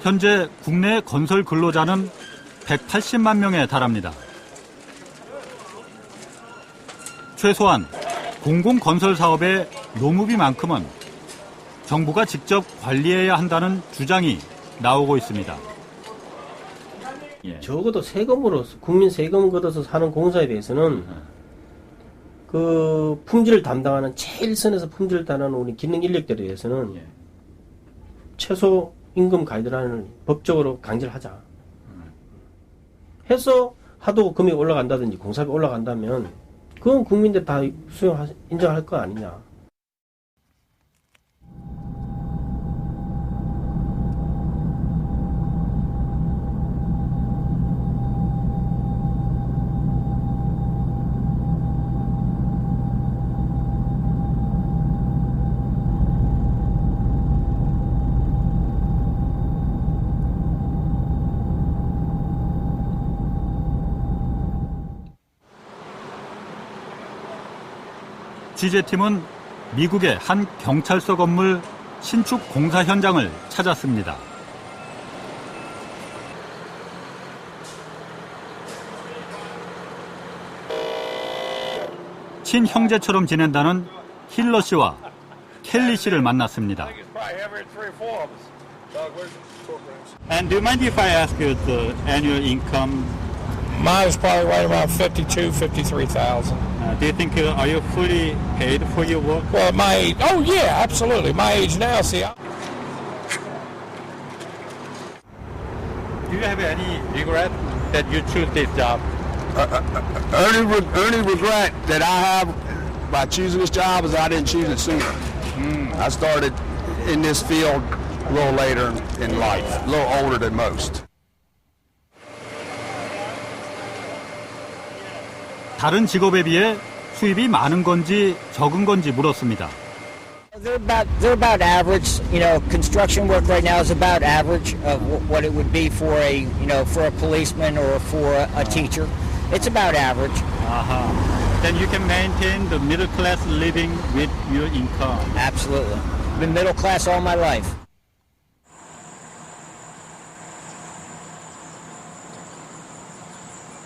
현재 국내 건설 근로자는 180만 명에 달합니다. 최소한 공공건설 사업의 노무비만큼은 정부가 직접 관리해야 한다는 주장이 나오고 있습니다. 적어도 세금으로, 국민 세금 걷어서 사는 공사에 대해서는 그 품질을 담당하는 최일선에서 품질을 담당하는 우리 기능 인력들에 대해서는 최소 임금 가이드라인을 법적으로 강제를 하자. 해서 하도 금액이 올라간다든지 공사비 올라간다면 그건 국민들 다 인정할 거 아니냐. 취재팀은 미국의 한 경찰서 건물 신축 공사 현장을 찾았습니다. 친형제처럼 지낸다는 힐러 씨와 켈리 씨를 만났습니다. And do you mind if I ask you the annual income? Mine is probably right around 52, 53,000. Do you think are you fully paid for your work? Well, at my age, oh yeah, absolutely. My age now, see. Do you have any regret that you choose this job? Only regret that I have by choosing this job is I didn't choose it sooner. I started in this field a little later in life, a little older than most. 다른 직업에 비해 수입이 많은 건지 적은 건지 물었습니다. They're about average. You know, construction work right now is about average of what it would be for a policeman or for a teacher. It's about average. Then you can maintain the middle class living with your income. Absolutely. Been middle class all my life.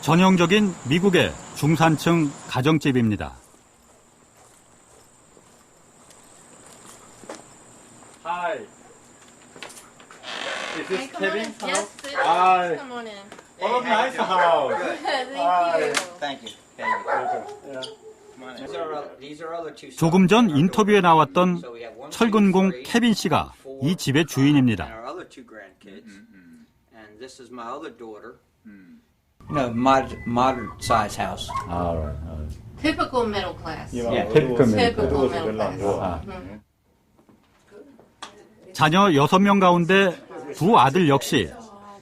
전형적인 미국의 중산층 가정집입니다. Hi. Is this Kevin? Yes, it is. Hi. Come on in. Oh, nice house. Thank you. 조금 전 인터뷰에 나왔던 철근공 케빈 씨가 이 집의 주인입니다. No, moderate size house. All right. Typical middle class. Yeah. Typical middle class. 자녀 6명 가운데 두 아들 역시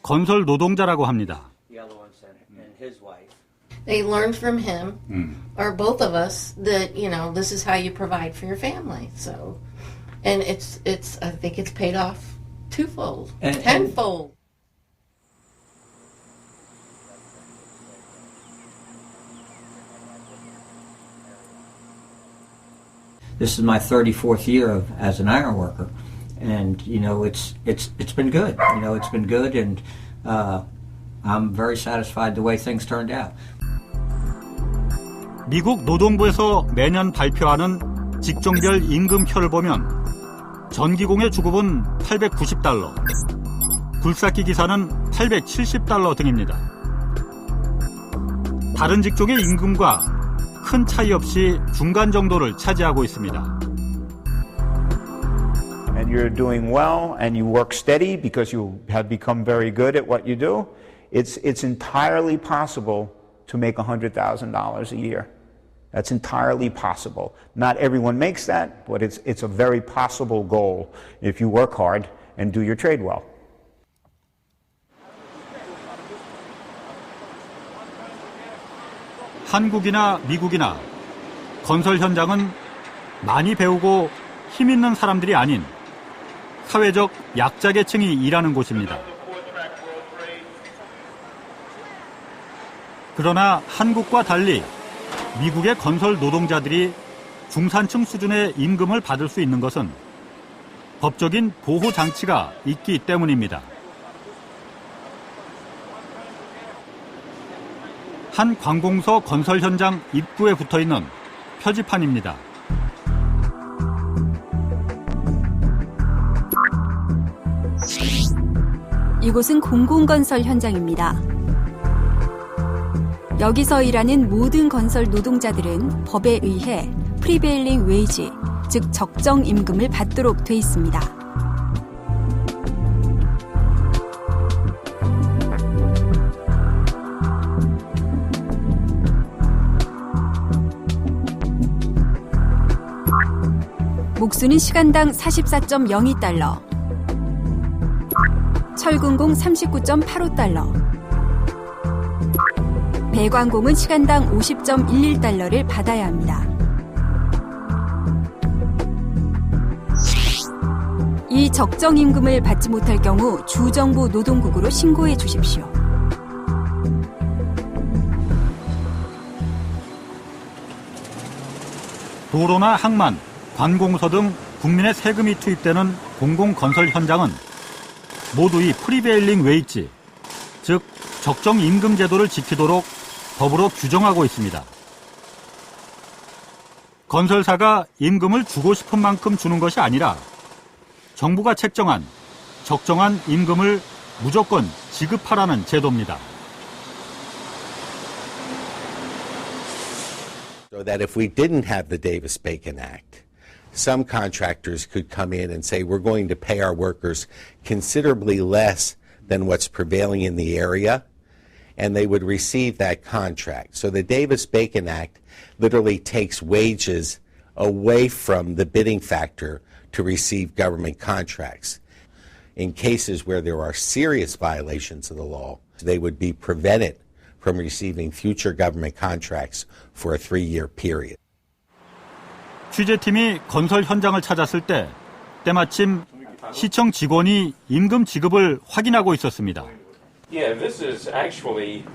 건설 노동자라고 합니다. They learned from him, or both of us, that this is how you provide for your family. So, and it's I think it's paid off twofold, tenfold. This is my 34th year as an iron worker, and it's been good. It's been good, and I'm very satisfied the way things turned out. 미국 노동부에서 매년 발표하는 직종별 임금표를 보면 전기공의 주급은 $890, 굴삭기 기사는 $870 등입니다. 다른 직종의 임금과 큰 차이 없이 중간 정도를 차지하고 있습니다. And you're doing well and you work steady because you have become very good at what you do, it's entirely possible to make $100,000 a year. That's entirely possible. Not everyone makes that, but it's a very possible goal if you work hard and do your trade well. 한국이나 미국이나 건설 현장은 많이 배우고 힘 있는 사람들이 아닌 사회적 약자 계층이 일하는 곳입니다. 그러나 한국과 달리 미국의 건설 노동자들이 중산층 수준의 임금을 받을 수 있는 것은 법적인 보호 장치가 있기 때문입니다. 한 관공서 건설 현장 입구에 붙어있는 표지판입니다. 이곳은 공공건설 현장입니다. 여기서 일하는 모든 건설 노동자들은 법에 의해 프리베일링 웨이지, 즉 적정 임금을 받도록 돼 있습니다. 목수는 시간당 44.02달러, 철근공 39.85달러, 배관공은 시간당 50.11달러를 받아야 합니다. 이 적정 임금을 받지 못할 경우 주정부 노동국으로 신고해 주십시오. 도로나 항만, 관공서 등 국민의 세금이 투입되는 공공건설 현장은 모두 이 프리베일링 웨이지, 즉 적정 임금 제도를 지키도록 법으로 규정하고 있습니다. 건설사가 임금을 주고 싶은 만큼 주는 것이 아니라 정부가 책정한 적정한 임금을 무조건 지급하라는 제도입니다. So that if we didn't have the Davis-Bacon Act, some contractors could come in and say, we're going to pay our workers considerably less than what's prevailing in the area, and they would receive that contract. So the Davis-Bacon Act literally takes wages away from the bidding factor to receive government contracts. In cases where there are serious violations of the law, they would be prevented from receiving future government contracts for a 3-year period. 취재팀이 건설 현장을 찾았을 때 때마침 시청 직원이 임금 지급을 확인하고 있었습니다. Yeah, this is actually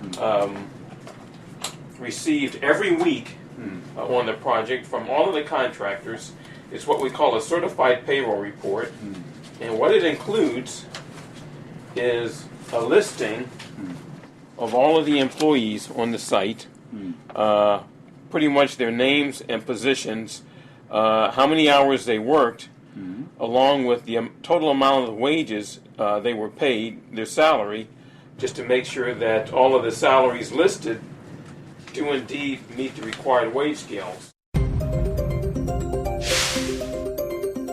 received every week on the project from all of the contractors. It's what we call a certified payroll report. And what it includes is a listing of all of the employees on the site, pretty much their names and positions, how many hours they worked, along with the total amount of wages they were paid, their salary, just to make sure that all of the salaries listed do indeed meet the required wage scales.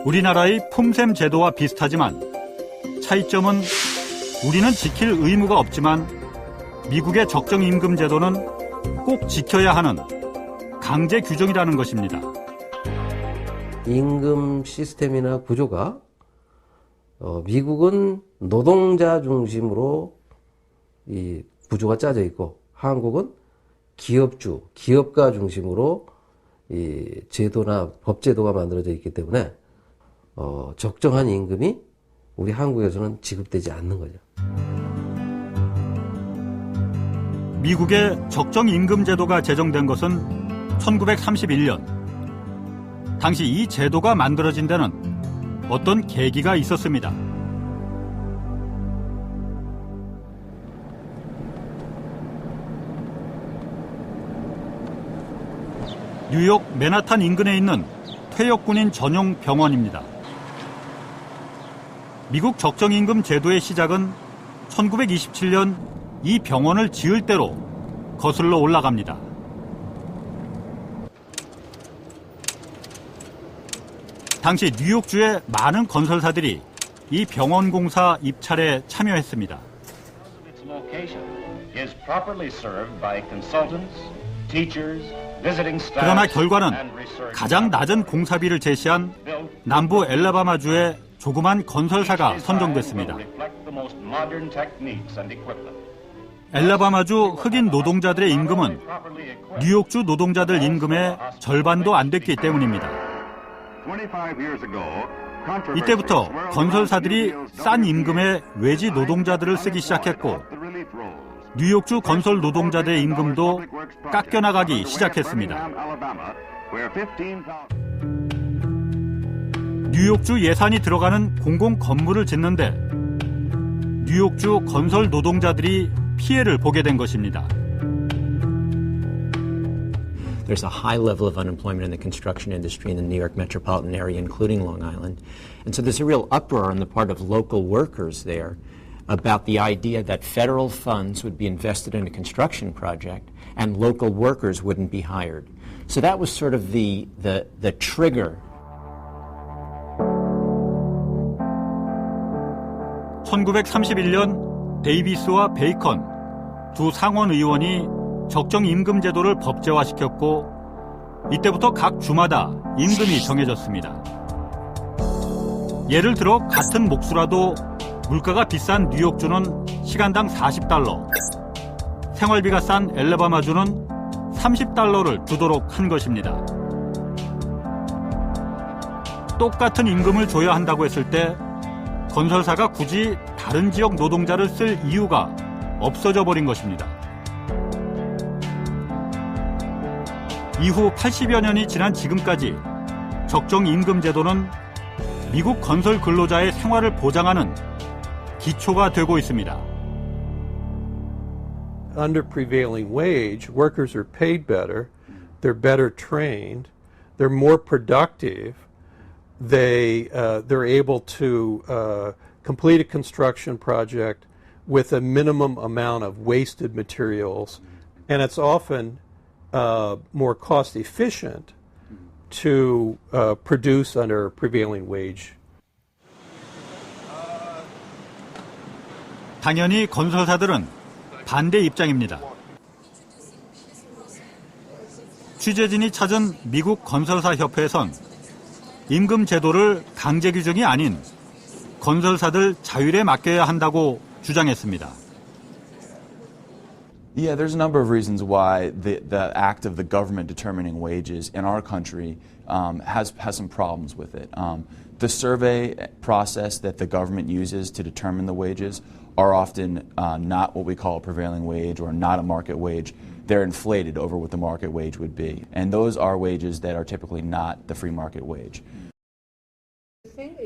우리나라의 품셈 제도와 비슷하지만 차이점은 우리는 지킬 의무가 없지만 미국의 적정 임금 제도는 꼭 지켜야 하는 강제 규정이라는 것입니다. 임금 시스템이나 구조가 미국은 노동자 중심으로 이 구조가 짜져 있고 한국은 기업가 중심으로 이 제도나 법 제도가 만들어져 있기 때문에 적정한 임금이 우리 한국에서는 지급되지 않는 거죠. 미국의 적정 임금 제도가 제정된 것은 1931년. 당시 이 제도가 만들어진 데는 어떤 계기가 있었습니다. 뉴욕 맨하탄 인근에 있는 퇴역군인 전용 병원입니다. 미국 적정임금 제도의 시작은 1927년 이 병원을 지을 때로 거슬러 올라갑니다. 당시 뉴욕주의 많은 건설사들이 이 병원 공사 입찰에 참여했습니다. 그러나 결과는 가장 낮은 공사비를 제시한 남부 엘라바마주의 조그만 건설사가 선정됐습니다. 엘라바마주 흑인 노동자들의 임금은 뉴욕주 노동자들 임금의 절반도 안 됐기 때문입니다. 이때부터 건설사들이 싼 임금의 외지 노동자들을 쓰기 시작했고 뉴욕주 건설 노동자들의 임금도 깎여나가기 시작했습니다. 뉴욕주 예산이 들어가는 공공 건물을 짓는데 뉴욕주 건설 노동자들이 피해를 보게 된 것입니다. There's a high level of unemployment in the construction industry in the New York metropolitan area, including Long Island. And so there's a real uproar on the part of local workers there about the idea that federal funds would be invested in a construction project and local workers wouldn't be hired. So that was sort of the trigger. 1931년 데이비스와 베이컨 두 상원 의원이 적정 임금 제도를 법제화시켰고 이때부터 각 주마다 임금이 정해졌습니다. 예를 들어 같은 목수라도 물가가 비싼 뉴욕주는 시간당 $40, 생활비가 싼 엘레바마주는 $30를 주도록 한 것입니다. 똑같은 임금을 줘야 한다고 했을 때 건설사가 굳이 다른 지역 노동자를 쓸 이유가 없어져 버린 것입니다. 이후 80여 년이 지난 지금까지 적정 임금 제도는 미국 건설 근로자의 생활을 보장하는 기초가 되고 있습니다. Under prevailing wage, workers are paid better, they're better trained, they're more productive, they're able to complete a construction project with a minimum amount of wasted materials, and it's often more cost efficient to produce under prevailing wage. 당연히 건설사들은 반대 입장입니다. 취재진이 찾은 미국 건설사 협회에선 임금 제도를 강제 규정이 아닌 건설사들 자율에 맡겨야 한다고 주장했습니다. Yeah, there's a number of reasons why the act of the government determining wages in our country has some problems with it. The survey process that the government uses to determine the wages are often not what we call a prevailing wage or not a market wage. They're inflated over what the market wage would be. And those are wages that are typically not the free market wage.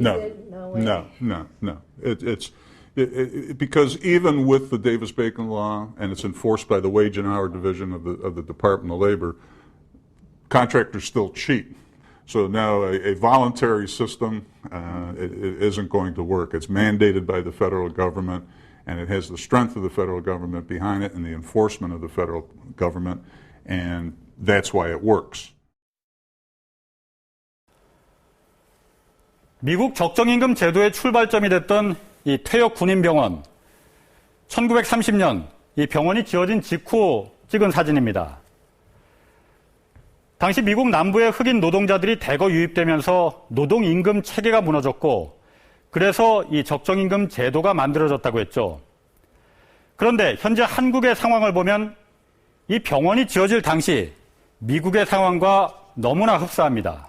No. It's because even with the Davis-Bacon law, and it's enforced by the Wage and Hour Division of the Department of Labor, contractors still cheat. So now a voluntary system it isn't going to work. It's mandated by the federal government, and it has the strength of the federal government behind it and the enforcement of the federal government, and that's why it works. 미국 적정임금 제도의 출발점이 됐던 이 퇴역 군인병원, 1930년 이 병원이 지어진 직후 찍은 사진입니다. 당시 미국 남부의 흑인 노동자들이 대거 유입되면서 노동임금 체계가 무너졌고 그래서 이 적정임금 제도가 만들어졌다고 했죠. 그런데 현재 한국의 상황을 보면 이 병원이 지어질 당시 미국의 상황과 너무나 흡사합니다.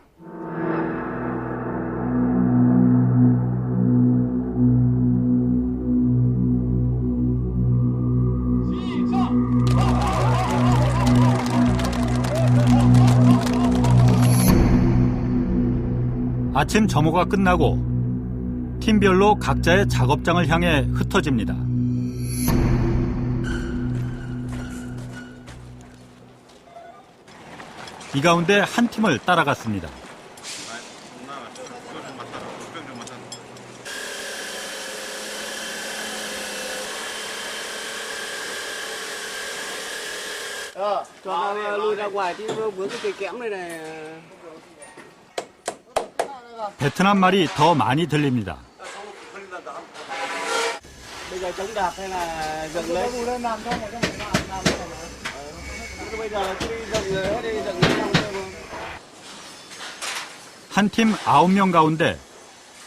아침 점호가 끝나고 팀별로 각자의 작업장을 향해 흩어집니다. 이 가운데 한 팀을 따라갔습니다. cho lui ra ngoài chứ vướng cái cây kẽm này này. 베트남 말이 더 많이 들립니다. Bây giờ chống đạp hay là dựng lên làm xong rồi làm bây giờ là đi dựng hết đi dựng lên. 한 팀 9명 가운데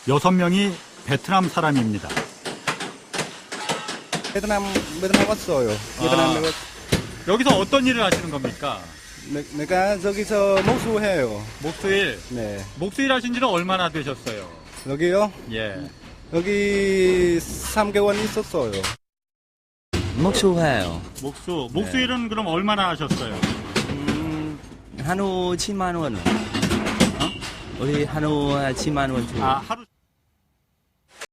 6명이 베트남 사람입니다. 베트남 왔어요. 베트남 여기서 어떤 일을 하시는 겁니까? 내가 저기서 목수해요. 목수일? 네. 목수일 하신 지는 얼마나 되셨어요? 여기요? 예. 여기 3개월 있었어요. 목수해요. 목수일은 네. 그럼 얼마나 하셨어요? 하루 7만 원. 우리 하루 7만 원. 아, 하루